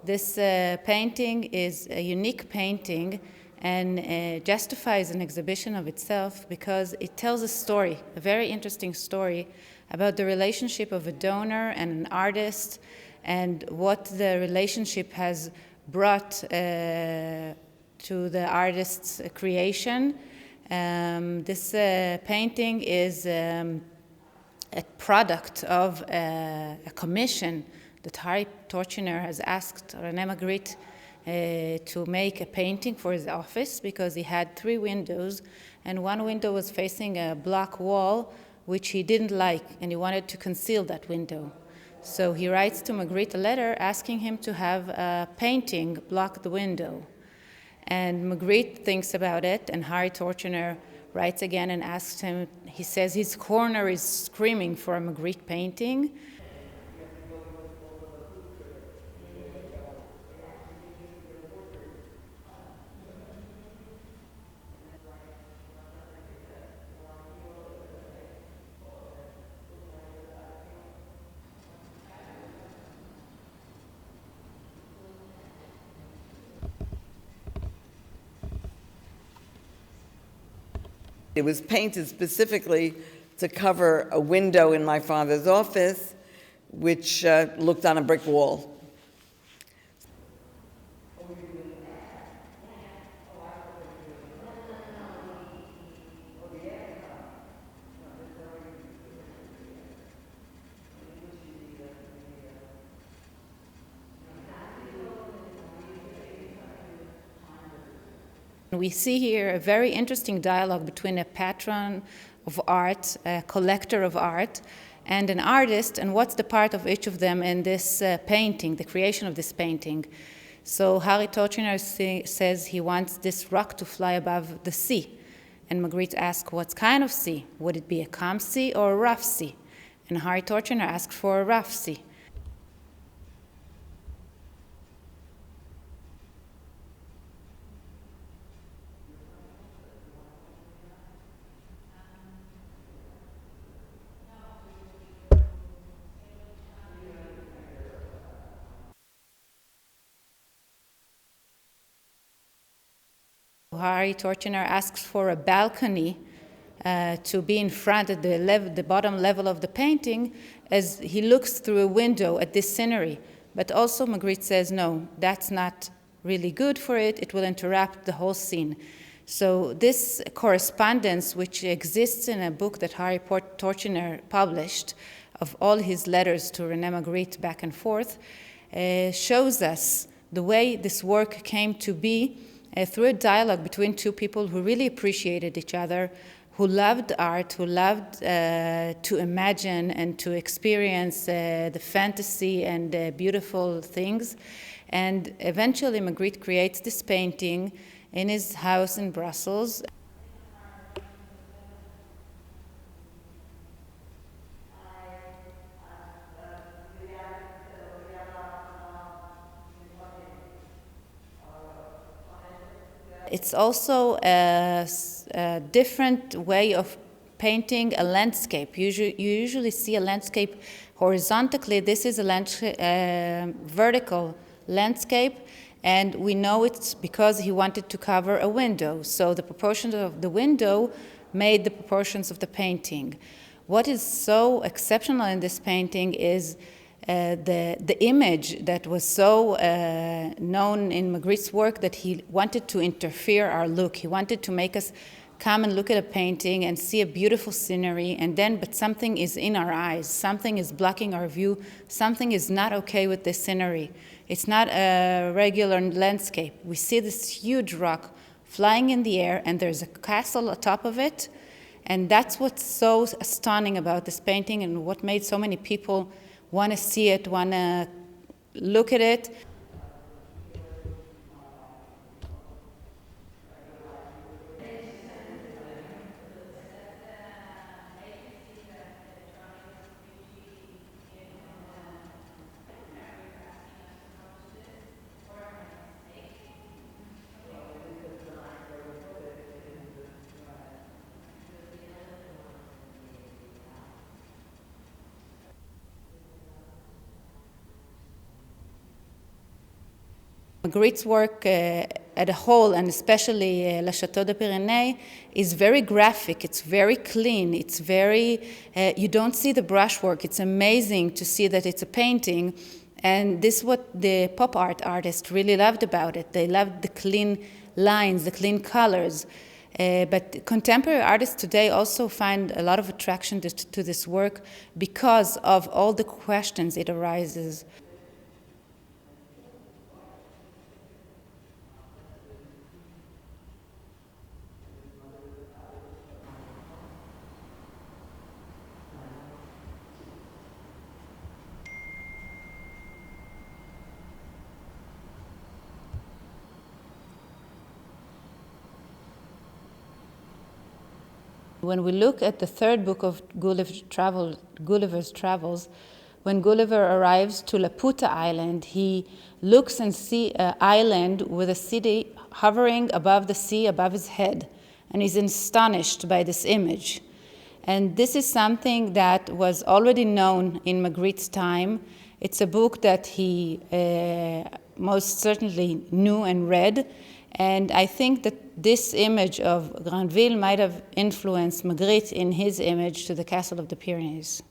This painting is a unique painting and justifies an exhibition of itself because it tells a story, a very interesting story about the relationship of a donor and an artist and what the relationship has brought to the artist's creation. This painting is a product of a commission that Harry Torchiner has asked Rene Magritte to make a painting for his office because he had 3 windows and one window was facing a block wall which he didn't like and he wanted to conceal that window. So he writes to Magritte a letter asking him to have a painting block the window. And Magritte thinks about it and Harry Torchiner writes again and asks him, he says his corner is screaming for a Magritte painting. It was painted specifically to cover a window in my father's office, which looked on a brick wall. We see here a very interesting dialogue between a patron of art, a collector of art, and an artist, and what's the part of each of them in this painting, the creation of this painting. So Harry Torchiner says he wants this rock to fly above the sea. And Magritte asks, what kind of sea? Would it be a calm sea or a rough sea? And Harry Torchiner asks for a rough sea. Harry Torchiner asks for a balcony to be in front at the bottom level of the painting as he looks through a window at this scenery. But also Magritte says, no, that's not really good for it. It will interrupt the whole scene. So this correspondence, which exists in a book that Harry Torchiner published of all his letters to Rene Magritte back and forth, shows us the way this work came to be through a dialogue between 2 people who really appreciated each other, who loved art, who loved to imagine and to experience the fantasy and beautiful things. And eventually Magritte creates this painting in his house in Brussels. It's also a different way of painting a landscape. You usually see a landscape horizontally. This is a vertical landscape, and we know it's because he wanted to cover a window. So the proportions of the window made the proportions of the painting. What is so exceptional in this painting is the image that was so known in Magritte's work that he wanted to interfere our look. He wanted to make us come and look at a painting and see a beautiful scenery, but something is in our eyes, something is blocking our view, something is not okay with this scenery. It's not a regular landscape. We see this huge rock flying in the air and there's a castle atop of it, and that's what's so stunning about this painting and what made so many people want to see it, want to look at it. Magritte's work at a whole, and especially Le Château de Pyrenees, is very graphic. It's very clean. It's very, you don't see the brushwork. It's amazing to see that it's a painting. And this is what the pop art artists really loved about it. They loved the clean lines, the clean colors. But contemporary artists today also find a lot of attraction to this work because of all the questions it arises. When we look at the third book of Gulliver's Travels, when Gulliver arrives to Laputa Island, he looks and sees an island with a city hovering above the sea, above his head, and he's astonished by this image. And this is something that was already known in Magritte's time. It's a book that he most certainly knew and read. And I think that this image of Granville might have influenced Magritte in his image to the Castle of the Pyrenees.